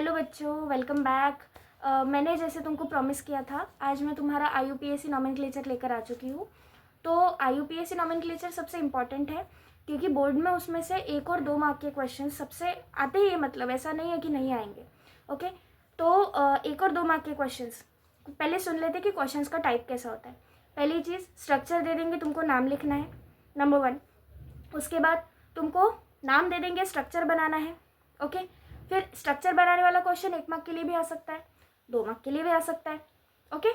Hello बच्चों, welcome back. मैंने जैसे तुमको प्रॉमिस किया था, आज मैं तुम्हारा IUPAC नॉमेनक्लेचर लेकर आ चुकी हूँ। तो IUPAC नॉमेनक्लेचर सबसे इम्पॉर्टेंट है क्योंकि बोर्ड में उसमें से 1 और 2 मार्क के क्वेश्चन सबसे आते ही है, मतलब ऐसा नहीं है कि नहीं आएंगे। ओके, तो 1 और 2 मार्क के क्वेश्चन पहले सुन लेते कि क्वेश्चन का टाइप कैसा होता है। पहली चीज़, स्ट्रक्चर दे देंगे, तुमको नाम लिखना है, नंबर 1। उसके बाद तुमको नाम दे देंगे, स्ट्रक्चर बनाना है। ओके, फिर स्ट्रक्चर बनाने वाला क्वेश्चन 1 मार्क के लिए भी आ सकता है, 2 मार्क के लिए भी आ सकता है। ओके,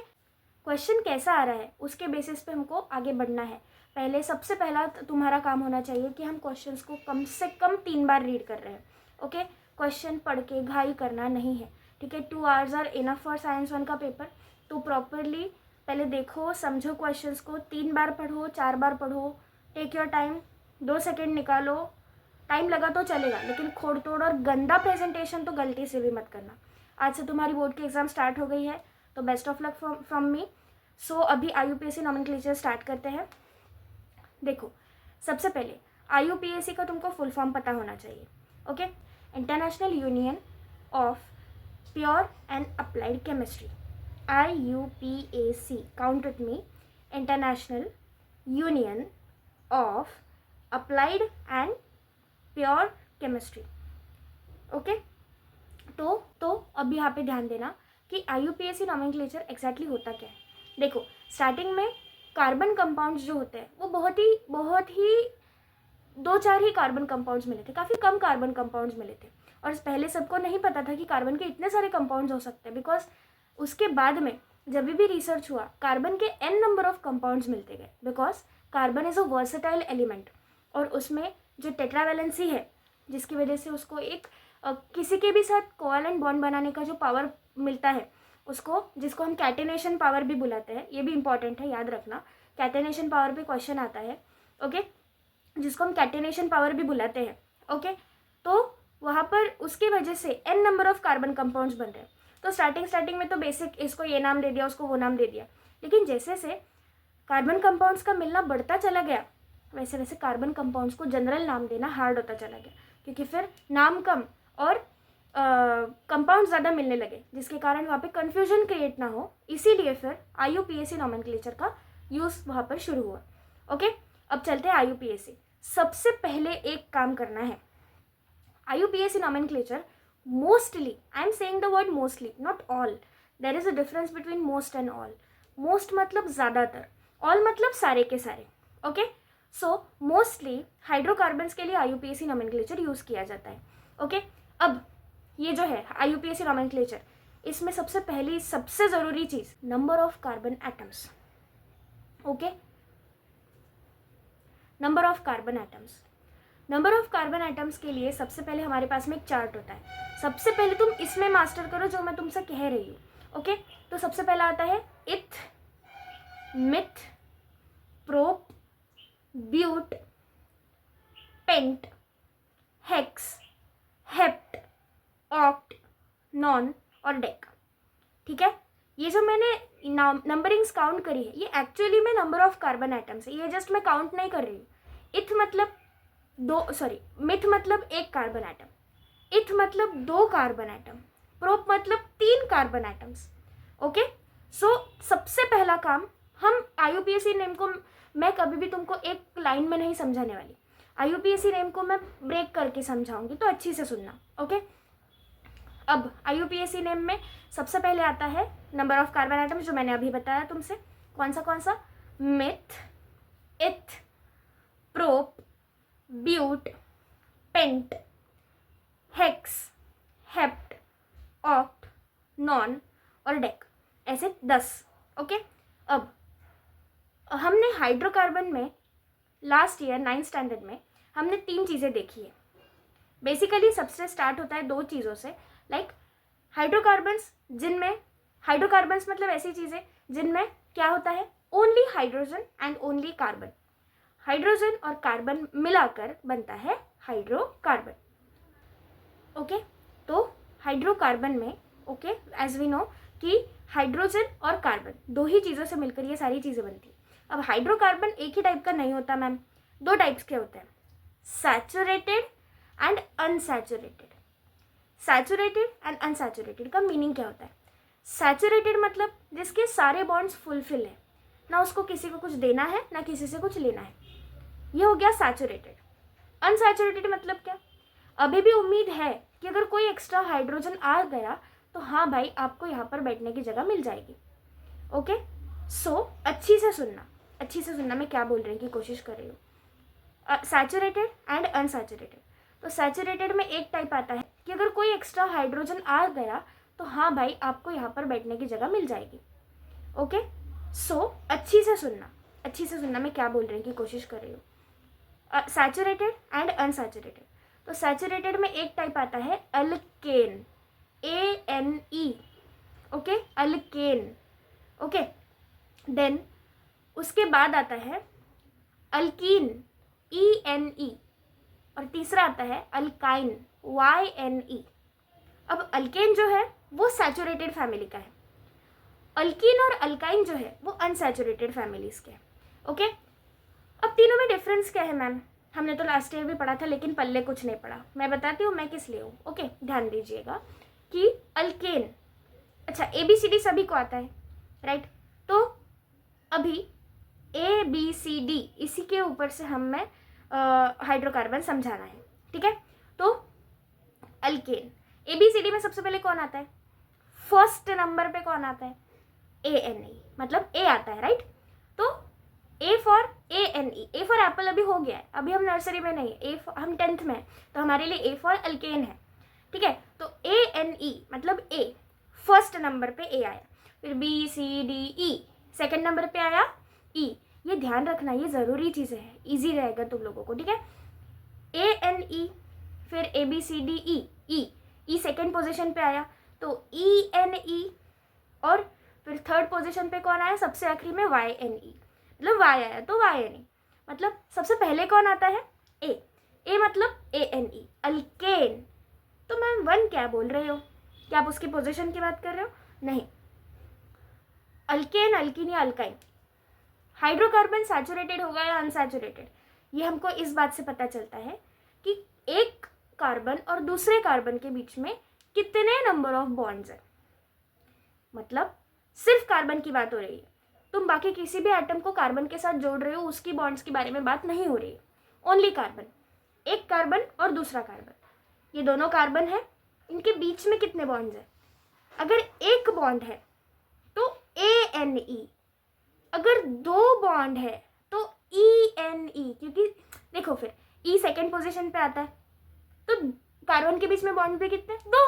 क्वेश्चन कैसा आ रहा है उसके बेसिस पे हमको आगे बढ़ना है। पहले सबसे पहला तुम्हारा काम होना चाहिए कि हम क्वेश्चंस को कम से कम 3 बार रीड कर रहे हैं। ओके, क्वेश्चन पढ़ के घाई करना नहीं है, ठीक है। 2 hours are enough for science 1 का पेपर। तो प्रॉपरली पहले देखो, समझो क्वेश्चंस को, 3 बार पढ़ो, 4 बार पढ़ो, टेक योर टाइम, 2 सेकेंड निकालो। टाइम लगा तो चलेगा, लेकिन खोड़ तोड़ और गंदा प्रेजेंटेशन तो गलती से भी मत करना। आज से तुम्हारी बोर्ड की एग्जाम स्टार्ट हो गई है, तो best of luck from me. So अभी IUPAC नॉमेनक्लेचर स्टार्ट करते हैं। देखो, सबसे पहले IUPAC का तुमको फुल फॉर्म पता होना चाहिए। Okay, international union of pure and applied chemistry, IUPAC, count with me, international union of applied and pure chemistry. Okay, तो अब यहाँ पे ध्यान देना कि IUPAC नॉमेनक्लेचर एग्जैक्टली होता क्या है। देखो, स्टार्टिंग में कार्बन कंपाउंड्स जो होते हैं वो बहुत ही 2-4 ही कार्बन कंपाउंड्स मिले थे, काफ़ी कम कार्बन कंपाउंड्स मिले थे। और पहले सबको नहीं पता था कि कार्बन के इतने सारे कंपाउंड्स हो सकते हैं, बिकॉज उसके बाद में जब भी रिसर्च हुआ, कार्बन के n नंबर ऑफ कंपाउंड्स मिलते गए, because carbon is a versatile element. और उसमें जो टेट्रावैलेंसी है, जिसकी वजह से उसको एक किसी के भी साथ कोवैलेंट बॉन्ड बनाने का जो पावर मिलता है, उसको, जिसको हम कैटेनेशन पावर भी बुलाते हैं, ये भी इंपॉर्टेंट है, याद रखना। कैटेनेशन पावर पे क्वेश्चन आता है। ओके, जिसको हम कैटेनेशन पावर भी बुलाते हैं। ओके, तो वहाँ पर उसकी वजह से n number of carbon compounds बन रहे हैं। तो स्टार्टिंग में तो बेसिक, इसको ये नाम दे दिया, उसको वो नाम दे दिया, लेकिन जैसे से कार्बन कंपाउंड्स का मिलना बढ़ता चला गया, वैसे वैसे कार्बन कंपाउंड्स को जनरल नाम देना हार्ड होता चला गया, क्योंकि फिर नाम कम और कंपाउंड ज़्यादा मिलने लगे, जिसके कारण वहाँ पे कन्फ्यूजन क्रिएट ना हो। इसीलिए फिर IUPAC नॉमेनक्लेचर का यूज़ वहाँ पर शुरू हुआ। ओके, अब चलते हैं IUPAC। सबसे पहले एक काम करना है, IUPAC nomenclature mostly, I am saying the word mostly, not all, there is a difference between most and all. Most मतलब ज़्यादातर, ऑल मतलब सारे के सारे। ओके, सो मोस्टली हाइड्रोकार्बन्स के लिए IUPAC नॉमेनक्लेचर यूज़ किया जाता है। ओके, अब ये जो है IUPAC नॉमेनक्लेचर, इसमें सबसे पहली सबसे ज़रूरी चीज़, number of carbon atoms. Okay, number of carbon atoms. Number of carbon atoms के लिए सबसे पहले हमारे पास में एक चार्ट होता है। सबसे पहले तुम इसमें मास्टर करो जो मैं तुमसे कह रही हूँ। ओके, तो सबसे पहला आता है eth, meth, prop, but, pent, hex, hept, oct, non और डेक। ठीक है, ये जो मैंने नंबरिंग्स काउंट करी है, ये एक्चुअली में नंबर ऑफ कार्बन एटम्स है, ये जस्ट मैं काउंट नहीं कर रही हूँ। इथ मतलब मिथ मतलब 1 कार्बन एटम, इथ मतलब 2 कार्बन एटम, प्रोप मतलब 3 कार्बन एटम्स। ओके, सो सबसे पहला काम, हम IUPAC नेम को मैं कभी भी तुमको एक लाइन में नहीं समझाने वाली, IUPAC नेम को मैं ब्रेक करके समझाऊंगी, तो अच्छी से सुनना। ओके, अब IUPAC नेम में सबसे पहले आता है नंबर ऑफ कार्बन एटम्स, जो मैंने अभी बताया तुमसे। कौन सा? Meth, eth, prop, but, pent, hex, hept, oct, non और डेक, ऐसे 10। ओके, अब हमने हाइड्रोकार्बन में लास्ट ईयर 9th स्टैंडर्ड में हमने 3 चीज़ें देखी है। बेसिकली सबसे स्टार्ट होता है 2 चीज़ों से, लाइक हाइड्रोकार्बन्स, जिनमें हाइड्रोकार्बन्स मतलब ऐसी चीज़ें जिनमें क्या होता है, only hydrogen and only carbon. Hydrogen और कार्बन मिलाकर बनता है हाइड्रोकार्बन। ओके, तो हाइड्रोकार्बन में, ओके, एज वी नो कि हाइड्रोजन और कार्बन 2 ही चीज़ों से मिलकर ये सारी चीज़ें बनती है। अब हाइड्रोकार्बन एक ही टाइप का नहीं होता मैम, 2 टाइप्स के होते हैं, saturated and unsaturated. Saturated and unsaturated का मीनिंग क्या होता है? सैचुरेटेड मतलब जिसके सारे बॉन्ड्स फुलफिल है, ना उसको किसी को कुछ देना है ना किसी से कुछ लेना है, ये हो गया सैचुरेटेड। अनसैचुरेटेड मतलब क्या? अभी भी उम्मीद है कि अगर कोई एक्स्ट्रा हाइड्रोजन आ गया तो हाँ भाई आपको यहाँ पर बैठने की जगह मिल जाएगी। ओके, सो अच्छी से सुनना मैं क्या बोल रही हूँ की कोशिश कर रही हूँ। Saturated and unsaturated. तो सैचुरेटेड में एक टाइप आता है कि अगर कोई एक्स्ट्रा हाइड्रोजन आ गया तो हाँ भाई आपको यहाँ पर बैठने की जगह मिल जाएगी। ओके, सो अच्छी से सुनना मैं क्या बोल रही हूँ की कोशिश कर रही हूँ। Saturated and unsaturated. तो सैचुरेटेड में एक टाइप आता है alkane, ANE। Okay, alkane. Okay, then उसके बाद आता है अल्कीन, ENE, और तीसरा आता है अल्काइन, YNE। अब अल्केन जो है वो सैचुरेटेड फैमिली का है, अल्कीन और अल्काइन जो है वो अनसैचुरेटेड फैमिलीज के हैं। ओके, अब तीनों में डिफरेंस क्या है मैम? हमने तो लास्ट ईयर भी पढ़ा था लेकिन पल्ले कुछ नहीं पढ़ा। मैं बताती हूँ मैं किस लिए हूँ। ओके, ध्यान दीजिएगा कि अल्केन, अच्छा ABCD सभी को आता है, राइट? तो अभी ABCD इसी के ऊपर से हमें हाइड्रोकार्बन समझाना है, ठीक है? तो अल्केन, ABCD में सबसे पहले कौन आता है? फर्स्ट नंबर पे कौन आता है? ANE, मतलब A आता है, राइट? तो A for ANE, A for Apple अभी हो गया है, अभी हम नर्सरी में नहीं है, हम 10th में है, तो हमारे लिए A फॉर अल्केन है, ठीक है? तो ANE मतलब A, फर्स्ट नंबर पे A आया, फिर BCDE सेकंड नंबर पे आया E। ये ध्यान रखना, ये ज़रूरी चीज़ें हैं, ईजी रहेगा तुम लोगों को, ठीक है? ANE, फिर ABCDE, E सेकंड पोजीशन पे आया तो ENE, और फिर थर्ड पोजीशन पे कौन आया? सबसे आखिरी में YNE, मतलब Y आया तो YNE, मतलब सबसे पहले कौन आता है? A मतलब ANE, अल्केन। तो मैम 1 क्या बोल रहे हो? क्या आप उसकी पोजीशन की बात कर रहे हो? नहीं, अल्केन, अल्कीन या अल्काइन, हाइड्रोकार्बन सैचुरेटेड होगा या अनसैचुरेटेड, ये हमको इस बात से पता चलता है कि एक कार्बन और दूसरे कार्बन के बीच में कितने नंबर ऑफ बॉन्ड्स है। मतलब सिर्फ कार्बन की बात हो रही है, तुम बाकी किसी भी एटम को कार्बन के साथ जोड़ रहे हो उसकी बॉन्ड्स के बारे में बात नहीं हो रही है, ओनली कार्बन। एक कार्बन और दूसरा कार्बन, ये दोनों कार्बन है, इनके बीच में कितने बॉन्ड्स है? अगर एक बॉन्ड है तो ANE, अगर 2 बॉन्ड है तो ENE, क्योंकि देखो फिर E सेकेंड पोजीशन पे आता है तो कार्बन के बीच में बॉन्ड भी कितने? 2,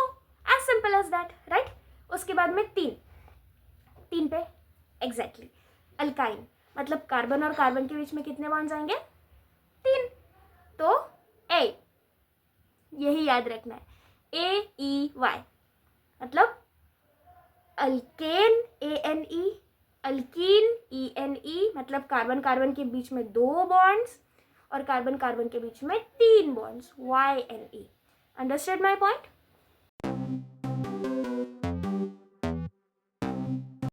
as simple as that, right? उसके बाद में 3 पे एग्जैक्टली अल्काइन, मतलब कार्बन और कार्बन के बीच में कितने बॉन्ड्स आएंगे? 3, तो A, यही याद रखना है, AEY, मतलब अल्केन ANE, अल्कीन ENE, मतलब कार्बन कार्बन के बीच में 2 बॉन्ड्स और कार्बन कार्बन के बीच में 3 bonds, YNE। Understood my point?